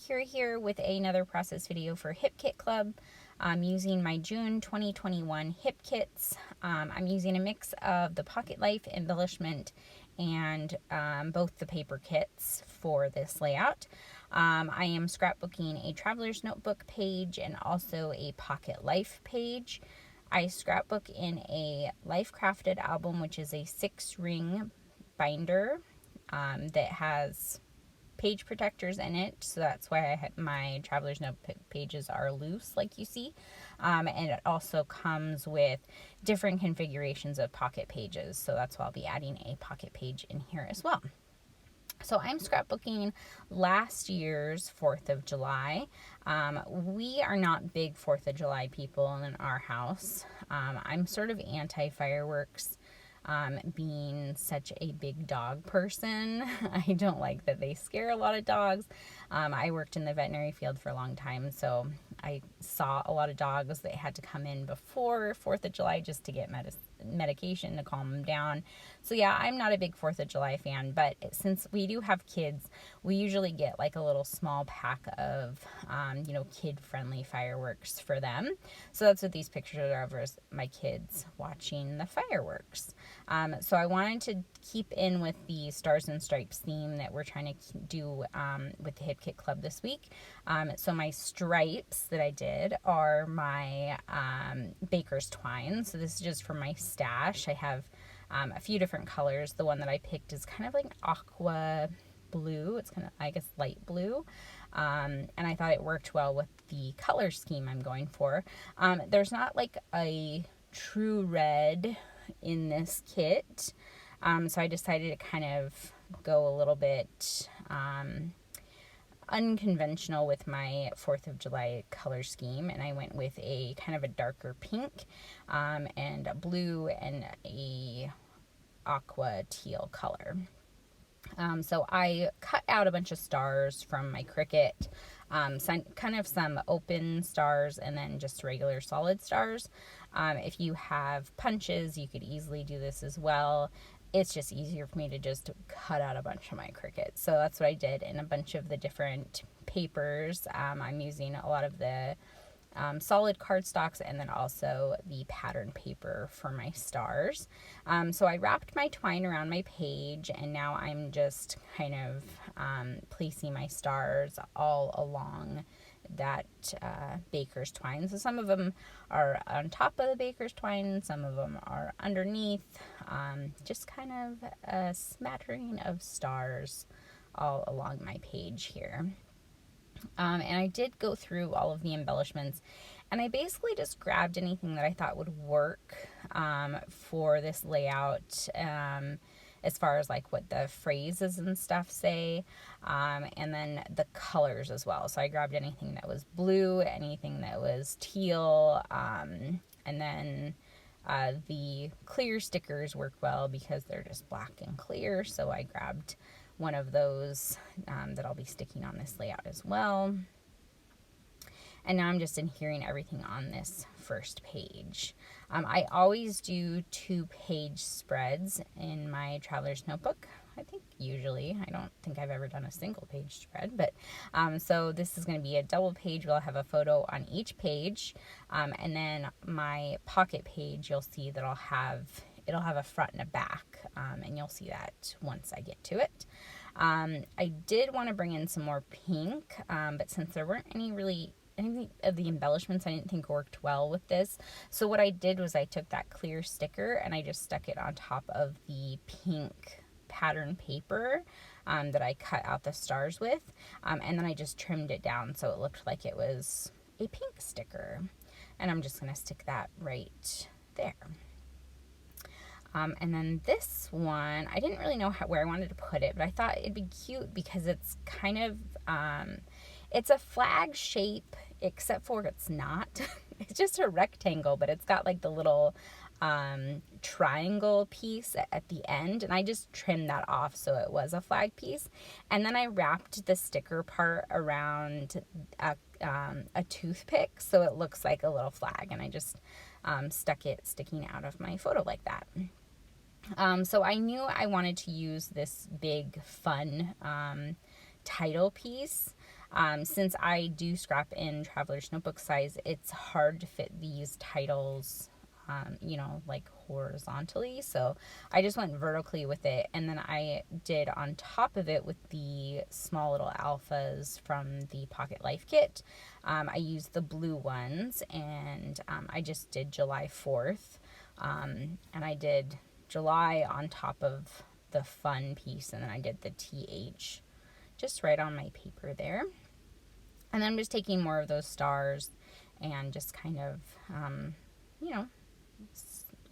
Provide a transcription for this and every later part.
Kira here with another process video for Hip Kit Club. I'm using my June 2021 hip kits. I'm using a mix of the Pocket Life embellishment and both the paper kits for this layout. I am scrapbooking a traveler's notebook page and also a Pocket Life page. I scrapbook in a Life Crafted album, which is a 6-ring binder that has page protectors in it, so that's why I had my traveler's notebook pages are loose like you see, and it also comes with different configurations of pocket pages, so that's why I'll be adding a pocket page in here as well. So I'm scrapbooking last year's 4th of July. We are not big 4th of July people in our house. I'm sort of anti-fireworks. Being such a big dog person, I don't like that they scare a lot of dogs. I worked in the veterinary field for a long time, so I saw a lot of dogs that had to come in before 4th of July just to get medication to calm them down. So yeah, I'm not a big 4th of July fan, but since we do have kids, we usually get like a little small pack of, kid-friendly fireworks for them. So that's what these pictures are of, is my kids watching the fireworks. So I wanted to keep in with the Stars and Stripes theme that we're trying to do with the Hip Kit Club this week. So my stripes that I did are my Baker's Twine. So this is just for my stash. I have a few different colors. The one that I picked is kind of like aqua blue. It's kind of, I guess, light blue. And I thought it worked well with the color scheme I'm going for. There's not like a true red in this kit. So I decided to kind of go a little bit unconventional with my 4th of July color scheme, and I went with a kind of a darker pink and a blue and a aqua teal color. So I cut out a bunch of stars from my Cricut, kind of some open stars and then just regular solid stars. If you have punches, you could easily do this as well. It's just easier for me to just cut out a bunch of my Cricut. So that's what I did in a bunch of the different papers. I'm using a lot of the solid cardstocks and then also the pattern paper for my stars. So I wrapped my twine around my page, and now I'm just kind of placing my stars all along that Baker's Twine. So some of them are on top of the Baker's Twine, some of them are underneath, just kind of a smattering of stars all along my page here. And I did go through all of the embellishments, and I basically just grabbed anything that I thought would work for this layout, as far as like what the phrases and stuff say, and then the colors as well. So I grabbed anything that was blue, anything that was teal, and then the clear stickers work well because they're just black and clear, so I grabbed one of those that I'll be sticking on this layout as well. And now I'm just adhering everything on this first page. I always do 2-page spreads in my traveler's notebook. I think usually, I don't think I've ever done a single page spread, but so this is going to be a double page. We'll have a photo on each page, and then my pocket page, you'll see that it'll have a front and a back, and you'll see that once I get to it. I did want to bring in some more pink, but since there weren't any of the embellishments I didn't think worked well with this. So what I did was I took that clear sticker and I just stuck it on top of the pink pattern paper that I cut out the stars with, and then I just trimmed it down so it looked like it was a pink sticker. And I'm just going to stick that right there. And then this one, I didn't really know where I wanted to put it, but I thought it'd be cute because it's kind of, it's a flag shape, except for it's not. It's just a rectangle, but it's got like the little triangle piece at the end, and I just trimmed that off so it was a flag piece. And then I wrapped the sticker part around a toothpick so it looks like a little flag, and I just stuck it sticking out of my photo like that. So I knew I wanted to use this big fun title piece Since I do scrap in Traveler's Notebook size, it's hard to fit these titles, like horizontally. So I just went vertically with it. And then I did on top of it with the small little alphas from the Pocket Life Kit. I used the blue ones, and I just did July 4th. And I did July on top of the fun piece, and then I did the TH just right on my paper there. And then I'm just taking more of those stars and just kind of,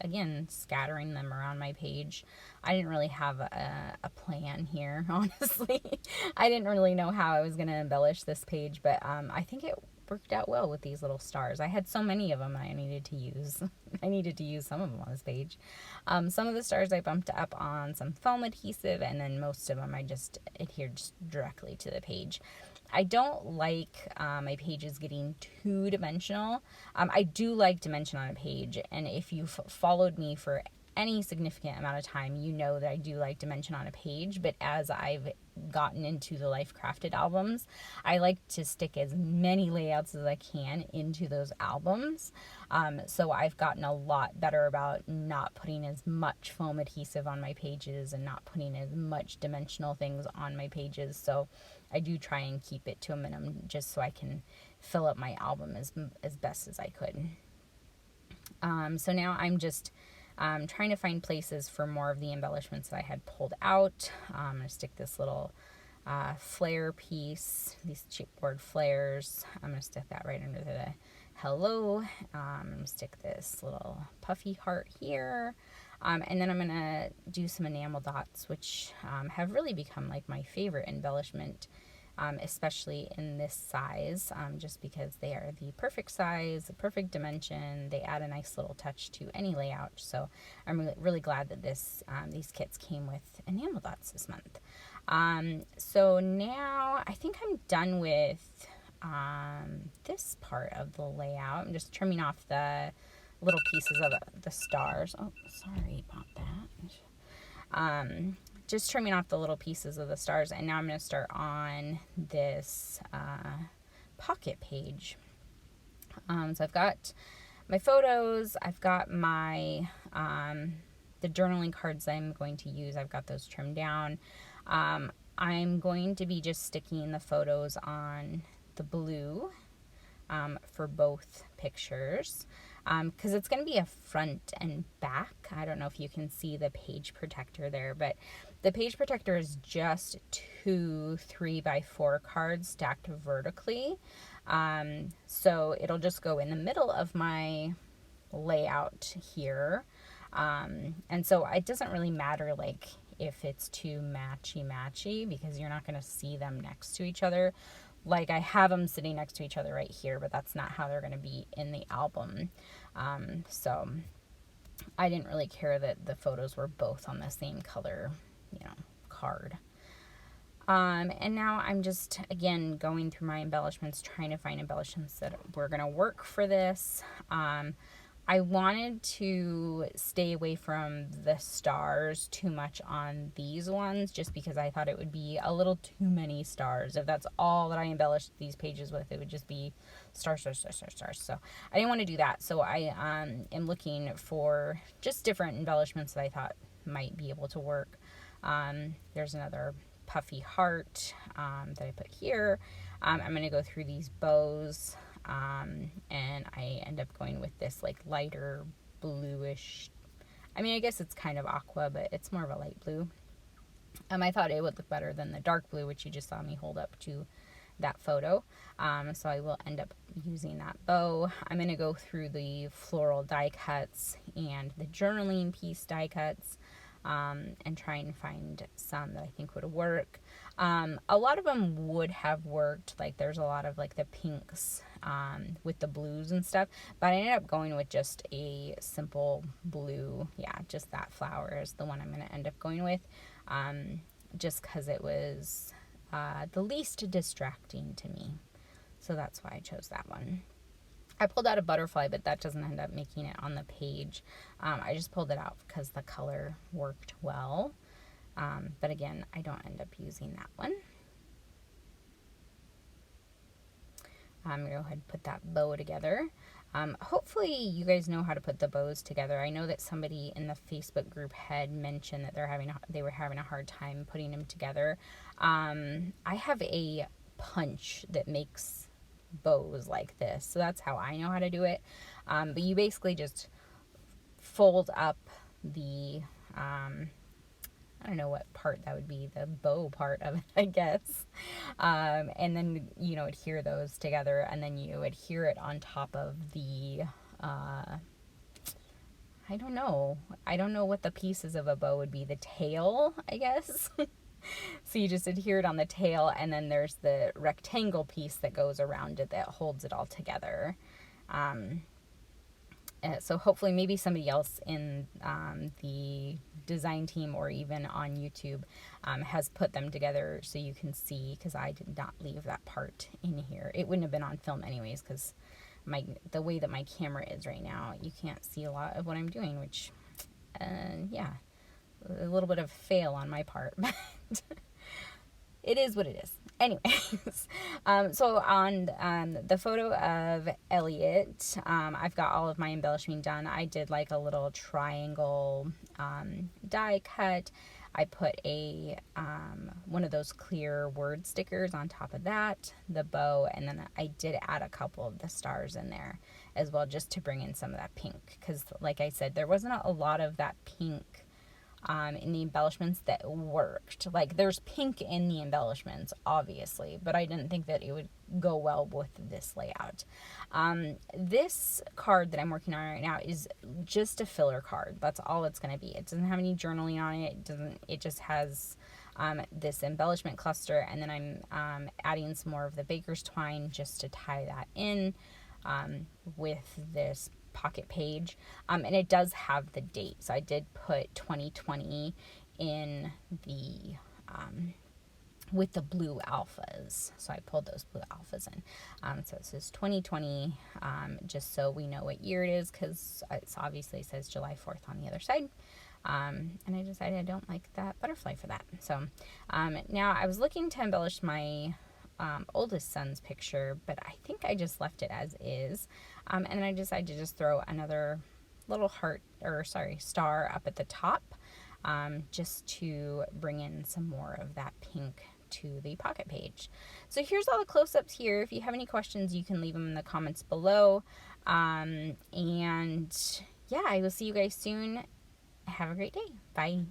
again, scattering them around my page. I didn't really have a plan here, honestly. I didn't really know how I was going to embellish this page, but I think it worked out well with these little stars. I had so many of them I needed to use. I needed to use some of them on this page. Some of the stars I bumped up on some foam adhesive, and then most of them I just adhered directly to the page. I don't like my pages getting too dimensional. I do like dimension on a page, and if you've followed me for any significant amount of time, you know that I do like dimension on a page. But as I've gotten into the Life Crafted albums, I like to stick as many layouts as I can into those albums. So I've gotten a lot better about not putting as much foam adhesive on my pages and not putting as much dimensional things on my pages. So I do try and keep it to a minimum just so I can fill up my album as best as I could. So now I'm just trying to find places for more of the embellishments that I had pulled out. I'm going to stick this little flare piece, these chipboard flares. I'm going to stick that right under the hello. I'm going to stick this little puffy heart here. And then I'm going to do some enamel dots, which have really become like my favorite embellishment, especially in this size, just because they are the perfect size, the perfect dimension. They add a nice little touch to any layout. So I'm really glad that these kits came with enamel dots this month. So now I think I'm done with this part of the layout. I'm just trimming off the little pieces of the stars. Oh, sorry about that. Just trimming off the little pieces of the stars, and now I'm going to start on this pocket page. So I've got my photos, I've got my the journaling cards I'm going to use. I've got those trimmed down. I'm going to be just sticking the photos on the blue for both pictures, because it's going to be a front and back. I don't know if you can see the page protector there, but the page protector is just 2 3x4 cards stacked vertically. So it'll just go in the middle of my layout here. And so it doesn't really matter like if it's too matchy because you're not going to see them next to each other. Like I have them sitting next to each other right here, but that's not how they're going to be in the album. So I didn't really care that the photos were both on the same color, card. And now I'm just, again, going through my embellishments, trying to find embellishments that were going to work for this. I wanted to stay away from the stars too much on these ones, just because I thought it would be a little too many stars. If that's all that I embellished these pages with, it would just be stars. So I didn't want to do that. So I am looking for just different embellishments that I thought might be able to work. There's another puffy heart that I put here. I'm going to go through these bows. And I end up going with this like lighter bluish, I guess it's kind of aqua, but it's more of a light blue. I thought it would look better than the dark blue, which you just saw me hold up to that photo. So I will end up using that bow. I'm going to go through the floral die cuts and the journaling piece die cuts, and try and find some that I think would work. A lot of them would have worked. Like there's a lot of like the pinks with the blues and stuff, but I ended up going with just a simple blue. Yeah, just that flower is the one I'm going to end up going with, just because it was the least distracting to me. So that's why I chose that one. I pulled out a butterfly, but that doesn't end up making it on the page. I just pulled it out because the color worked well. But again, I don't end up using that one. I'm going to go ahead and put that bow together. Hopefully you guys know how to put the bows together. I know that somebody in the Facebook group had mentioned that they were having a hard time putting them together. I have a punch that makes bows like this, so that's how I know how to do it. But you basically just fold up the I don't know what part that would be, the bow part of it, I guess. And then, adhere those together, and then you adhere it on top of the, I don't know what the pieces of a bow would be, the tail, I guess. So you just adhere it on the tail, and then there's the rectangle piece that goes around it that holds it all together. So hopefully maybe somebody else in the design team or even on YouTube has put them together so you can see, because I did not leave that part in here. It wouldn't have been on film anyways, because the way that my camera is right now, you can't see a lot of what I'm doing, which, yeah, a little bit of fail on my part, but it is what it is. Anyways, so on the photo of Elliot, I've got all of my embellishing done. I did like a little triangle die cut. I put a one of those clear word stickers on top of that, the bow, and then I did add a couple of the stars in there as well, just to bring in some of that pink, because like I said, there wasn't a lot of that pink in the embellishments that worked. Like, there's pink in the embellishments, obviously, but I didn't think that it would go well with this layout. This card that I'm working on right now is just a filler card. That's all it's going to be. It doesn't have any journaling on it. It just has this embellishment cluster, and then I'm adding some more of the baker's twine just to tie that in with this pocket page, and it does have the date, so I did put 2020 in the with the blue alphas, so I pulled those blue alphas in, so it says 2020, just so we know what year it is, because it obviously says July 4th on the other side. And I decided I don't like that butterfly for that. So now I was looking to embellish my oldest son's picture, but I think I just left it as is. And then I decided to just throw another little star up at the top, just to bring in some more of that pink to the pocket page. So here's all the close-ups here. If you have any questions, you can leave them in the comments below. And yeah, I will see you guys soon. Have a great day. Bye.